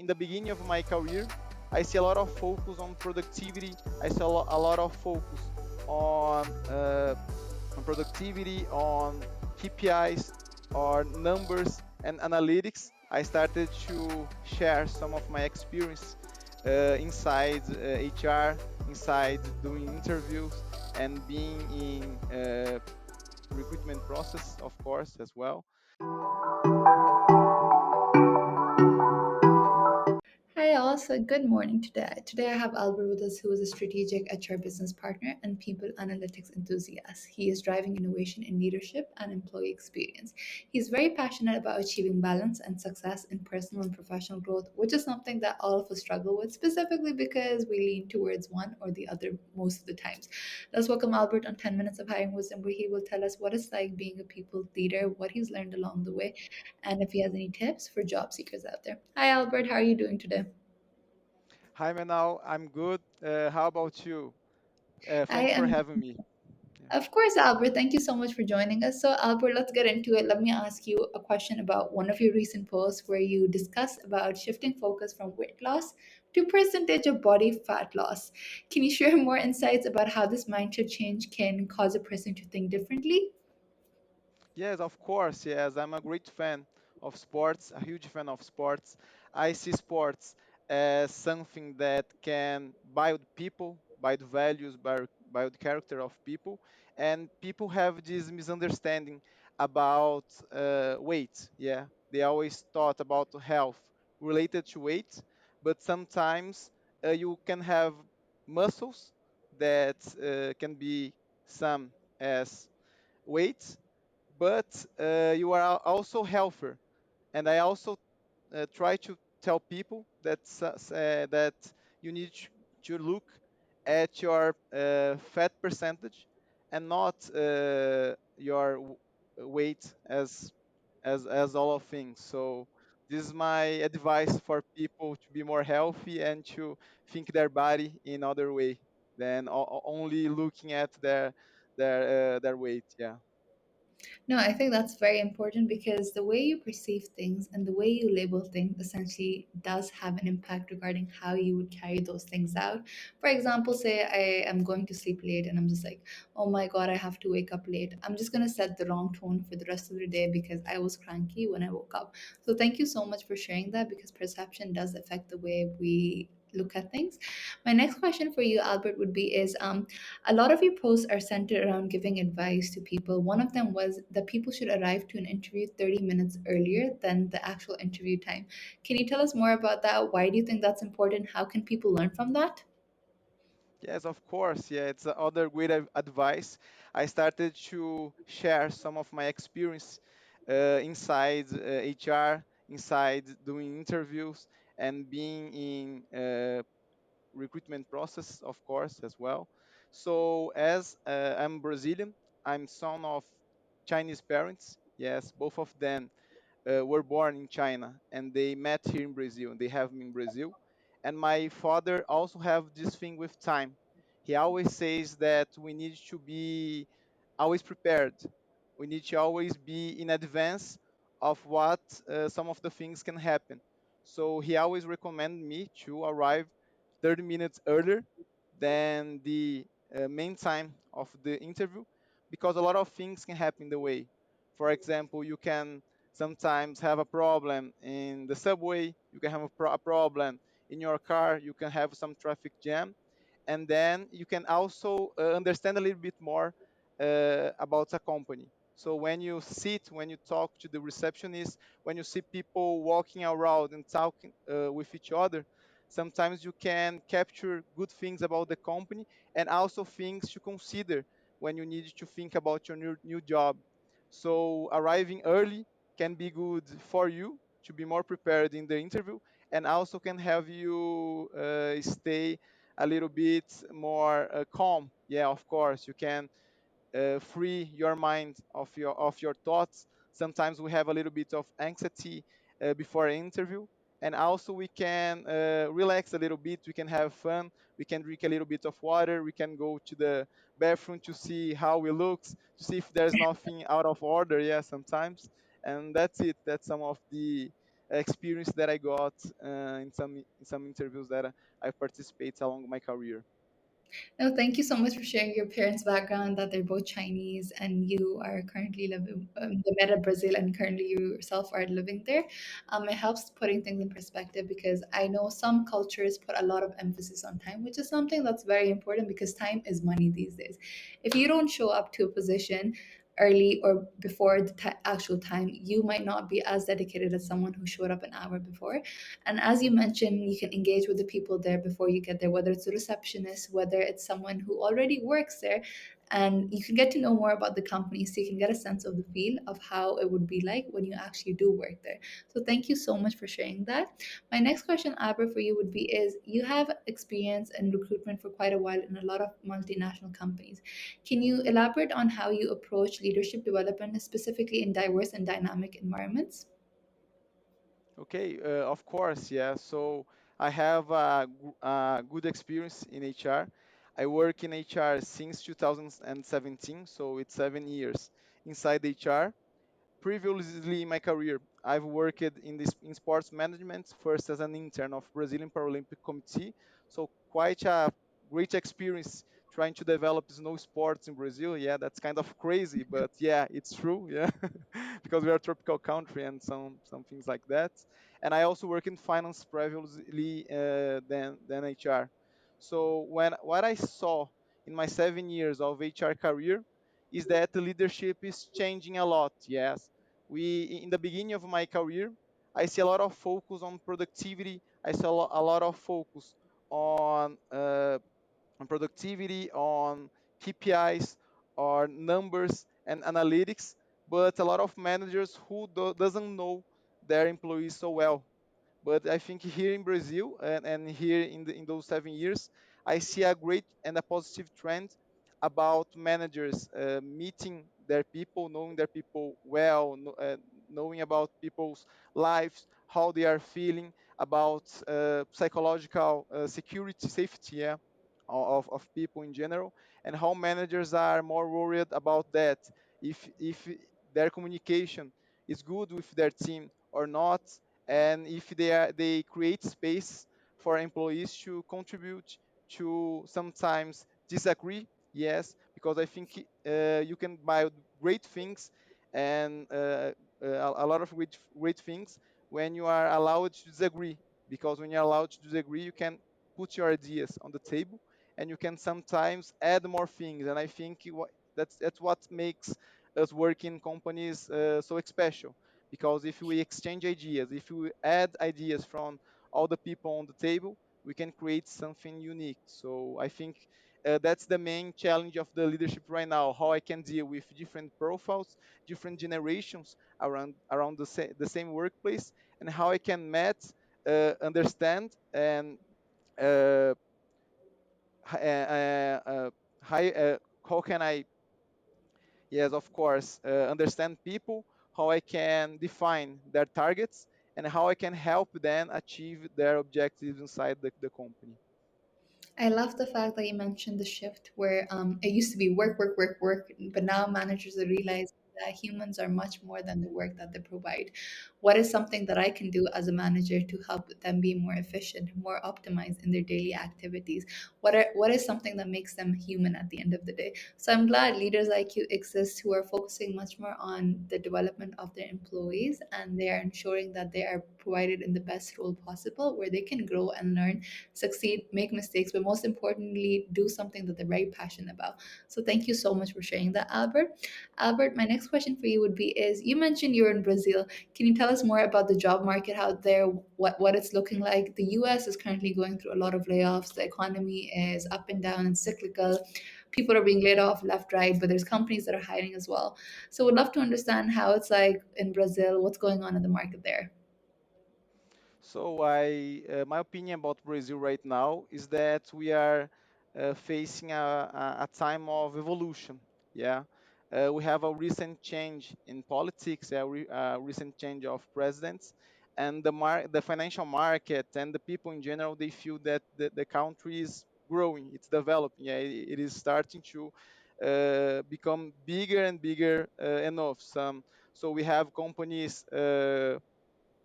the beginning of my career, I see a lot of focus on productivity. I see a lot of focus on productivity, on KPIs, or numbers and analytics. I started to share some of my experience inside HR, inside doing interviews, and being in recruitment process, of course, as well. Hi, all. So good morning today. Today I have Albert with us, who is a strategic HR business partner and people analytics enthusiast. He is driving innovation in leadership and employee experience. He's very passionate about achieving balance and success in personal and professional growth, which is something that all of us struggle with, specifically because we lean towards one or the other most of the times. Let's welcome Albert on 10 Minutes of Hiring Wisdom, where he will tell us what it's like being a people leader, what he's learned along the way, and if he has any tips for job seekers out there. Hi, Albert. How are you doing today? Hi, Manal. I'm good. How about you? I Thanks for am, having me. Yeah. of course, Albert. Thank you so much for joining us. So, Albert, let's get into it. Let me ask you a question about one of your recent posts where you discussed about shifting focus from weight loss to percentage of body fat loss. Can you share more insights about how this mindset change can cause a person to think differently? Yes, of course. Yes, I'm a great fan of sports, a huge fan of sports. I see sports as something that can build people, build values, build character of people, and people have this misunderstanding about weight. Yeah, they always thought about health related to weight, but sometimes you can have muscles that can be some as weight, but you are also healthier. And I also try to tell people that you need to look at your fat percentage and not your weight as all of things. So this is my advice for people to be more healthy and to think their body in other way than only looking at their weight. Yeah. No, I think that's very important because the way you perceive things and the way you label things essentially does have an impact regarding how you would carry those things out. For example, say I am going to sleep late and I'm just like, oh my God, I have to wake up late. I'm just going to set the wrong tone for the rest of the day because I was cranky when I woke up. So thank you so much for sharing that because perception does affect the way we look at things. My next question for you, Albert, would be is a lot of your posts are centered around giving advice to people. One of them was that people should arrive to an interview 30 minutes earlier than the actual interview time. Can you tell us more about that? Why do you think that's important? How can people learn from that? Yes, of course. Yeah, it's other great advice. I started to share some of my experience inside HR, inside doing interviews, and being in recruitment process, of course, as well. So, as I'm Brazilian, I'm son of Chinese parents. Yes, both of them were born in China and they met here in Brazil and they have me in Brazil. And my father also have this thing with time. He always says that we need to be always prepared. We need to always be in advance of what some of the things can happen. So he always recommend me to arrive 30 minutes earlier than the main time of the interview because a lot of things can happen the way. For example, you can sometimes have a problem in the subway, you can have a problem in your car, you can have some traffic jam, and then you can also understand a little bit more about a company. So when you sit, when you talk to the receptionist, when you see people walking around and talking with each other, sometimes you can capture good things about the company and also things to consider when you need to think about your new job. So arriving early can be good for you to be more prepared in the interview and also can have you stay a little bit more calm. Yeah, of course, you can free your mind of your thoughts. Sometimes we have a little bit of anxiety before an interview, and also we can relax a little bit. We can have fun. We can drink a little bit of water. We can go to the bathroom to see how it looks, to see if there's nothing out of order. Yeah, sometimes, and that's it. That's some of the experience that I got in some interviews that I participate along my career. No, thank you so much for sharing your parents' background, that they're both Chinese and you are currently living, they met in Brazil and currently you yourself are living there. It helps putting things in perspective because I know some cultures put a lot of emphasis on time, which is something that's very important because time is money these days. If you don't show up to a position early or before the actual time, you might not be as dedicated as someone who showed up an hour before. And as you mentioned, you can engage with the people there before you get there, whether it's a receptionist, whether it's someone who already works there. And you can get to know more about the company so you can get a sense of the feel of how it would be like when you actually do work there. So thank you so much for sharing that. My next question, Albert, for you would be is you have experience in recruitment for quite a while in a lot of multinational companies. Can you elaborate on how you approach leadership development, specifically in diverse and dynamic environments? Okay, of course, yeah. So I have a good experience in HR. I work in HR since 2017, so it's 7 years inside HR. Previously in my career, I've worked in sports management, first as an intern of Brazilian Paralympic Committee. So quite a great experience trying to develop snow sports in Brazil. Yeah, that's kind of crazy, but yeah, it's true. Yeah, because we are a tropical country and some things like that. And I also work in finance previously than HR. So when what I saw in my 7 years of HR career is that the leadership is changing a lot. Yes, we in the beginning of my career, I see a lot of focus on productivity. I saw a lot of focus on productivity, on KPIs, or numbers and analytics. But a lot of managers who doesn't know their employees so well. But I think here in Brazil and here in those 7 years, I see a great and a positive trend about managers meeting their people, knowing their people well, knowing about people's lives, how they are feeling, about psychological security, safety, yeah, of people in general, and how managers are more worried about that. If their communication is good with their team or not, and if they create space for employees to contribute, to sometimes disagree. Yes, because I think you can buy great things and a lot of great things when you are allowed to disagree, because when you're allowed to disagree you can put your ideas on the table and you can sometimes add more things. And I think that's what makes us work in companies so special, because if we exchange ideas, if we add ideas from all the people on the table, we can create something unique. So I think that's the main challenge of the leadership right now: how I can deal with different profiles, different generations around the same workplace, and how I can understand and uh, hi- hi- how can I, yes, of course, understand people, how I can define their targets, and how I can help them achieve their objectives inside the company. I love the fact that you mentioned the shift where it used to be work, work, work, work, but now managers are realizing that humans are much more than the work that they provide. What is something that I can do as a manager to help them be more efficient, more optimized in their daily activities? What is something that makes them human at the end of the day? So I'm glad leaders like you exist who are focusing much more on the development of their employees and they are ensuring that they are provided in the best role possible where they can grow and learn, succeed, make mistakes, but most importantly, do something that they're very passionate about. So thank you so much for sharing that, Albert. Albert, my next question for you would be is you mentioned you're in Brazil. Can you tell us more about the job market out there, what it's looking like? The US is currently going through a lot of layoffs. The economy is up and down and cyclical. People are being laid off left, right, but there's companies that are hiring as well. So would love to understand how it's like in Brazil, what's going on in the market there. So my opinion about Brazil right now is that we are facing a time of evolution. Yeah, we have a recent change in politics, a recent change of presidents, and the financial market and the people in general, they feel that the country is growing, it's developing. Yeah, it is starting to become bigger and bigger enough. So we have companies.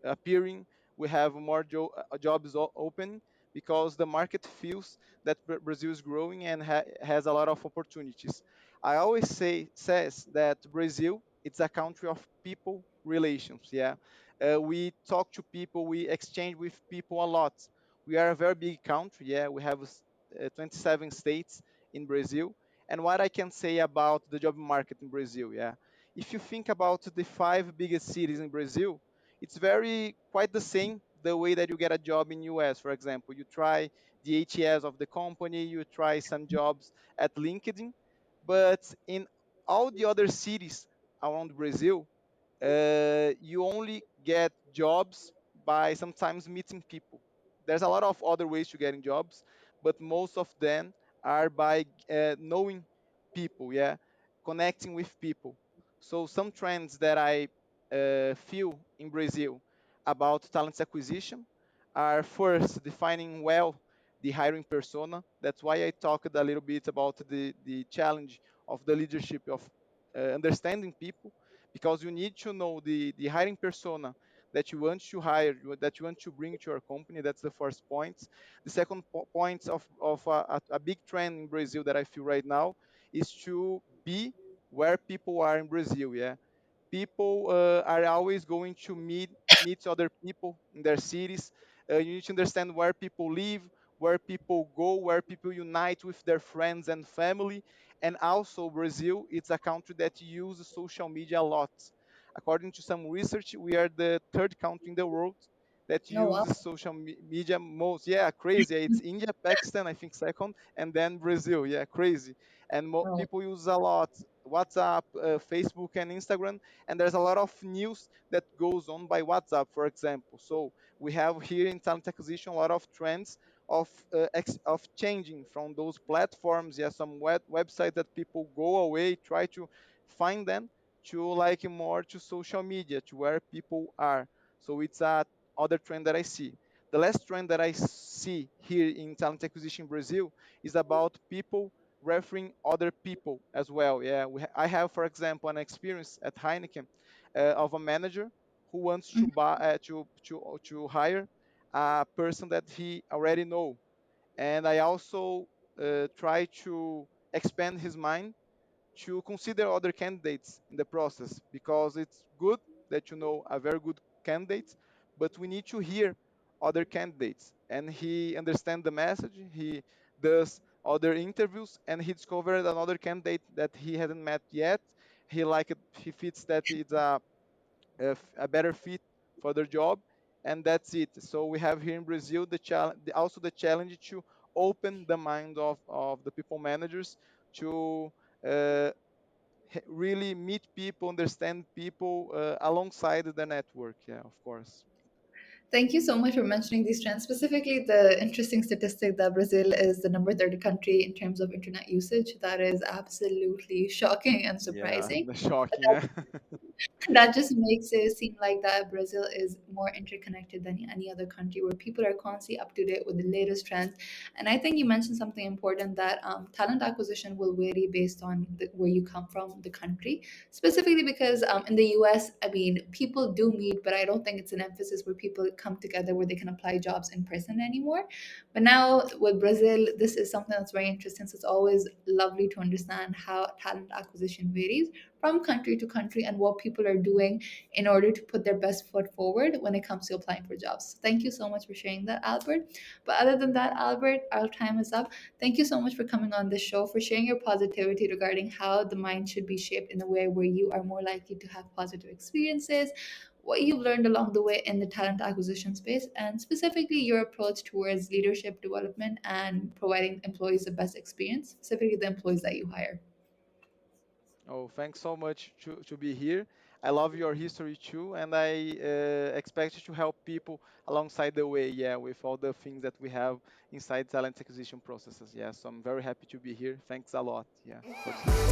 appearing, we have more jobs open, because the market feels that Brazil is growing and has a lot of opportunities. I always say says that Brazil, it's a country of people relations. Yeah, we talk to people, we exchange with people a lot. We are a very big country. Yeah, we have 27 states in Brazil. And what I can say about the job market in Brazil, yeah, if you think about the five biggest cities in Brazil, it's very quite the same the way that you get a job in US. For example, you try the ATS of the company, you try some jobs at LinkedIn, but in all the other cities around Brazil, you only get jobs by sometimes meeting people. There's a lot of other ways to getting jobs, but most of them are by knowing people, yeah, connecting with people. So some trends that I feel in Brazil about talent acquisition are first defining well the hiring persona. That's why I talked a little bit about the challenge of the leadership of understanding people, because you need to know the hiring persona that you want to hire, that you want to bring to your company. That's the first point. The second point of a big trend in Brazil that I feel right now is to be where people are in Brazil. Yeah, people are always going to meet other people in their cities. You need to understand where people live, where people go, where people unite with their friends and family. And also, Brazil, it's a country that uses social media a lot. According to some research, we are the third country in the world that Oh, wow. uses social media most. Yeah, crazy. It's India, Pakistan, I think second, and then Brazil. Yeah, crazy. And Oh, people use a lot WhatsApp, Facebook, and Instagram, and there's a lot of news that goes on by WhatsApp, for example. So we have here in talent acquisition a lot of trends of changing from those platforms. Yeah, some website that people go away, try to find them, to like more to social media, to where people are. So it's a other trend that I see. The last trend that I see here in talent acquisition Brazil is about people referring other people as well. Yeah, I have, for example, an experience at Heineken of a manager who wants to mhm. buy to hire a person that he already know, and I also try to expand his mind to consider other candidates in the process, because it's good that you know a very good candidate, but we need to hear other candidates. And he understands the message, he does other interviews, and he discovered another candidate that he hadn't met yet. He like it, he fits that it's a better fit for their job, and that's it. So we have here in Brazil the challenge, also the challenge to open the mind of the people managers to uh, really meet people, understand people alongside the network. Yeah, of course. Thank you so much for mentioning these trends, specifically the interesting statistic that Brazil is the number 30 country in terms of internet usage. That is absolutely shocking and Yeah, surprising. the shocking. Yeah. That just makes it seem like that Brazil is more interconnected than any other country, where people are constantly up to date with the latest trends. And I think you mentioned something important, that talent acquisition will vary based on where you come from, the country, specifically because in the US, I mean, people do meet, but I don't think it's an emphasis where people come together where they can apply jobs in person anymore. But now with Brazil, this is something that's very interesting. So it's always lovely to understand how talent acquisition varies from country to country and what people are doing in order to put their best foot forward when it comes to applying for jobs. So thank you so much for sharing that, Albert. But other than that, Albert, our time is up. Thank you so much for coming on this show, for sharing your positivity regarding how the mind should be shaped in a way where you are more likely to have positive experiences, what you've learned along the way in the talent acquisition space, and specifically your approach towards leadership development and providing employees the best experience, specifically the employees that you hire. Oh, thanks so much to be here. I love your history too, and I expect to help people alongside the way, yeah, with all the things that we have inside talent acquisition processes. Yeah, so I'm very happy to be here. Thanks a lot, yeah, for this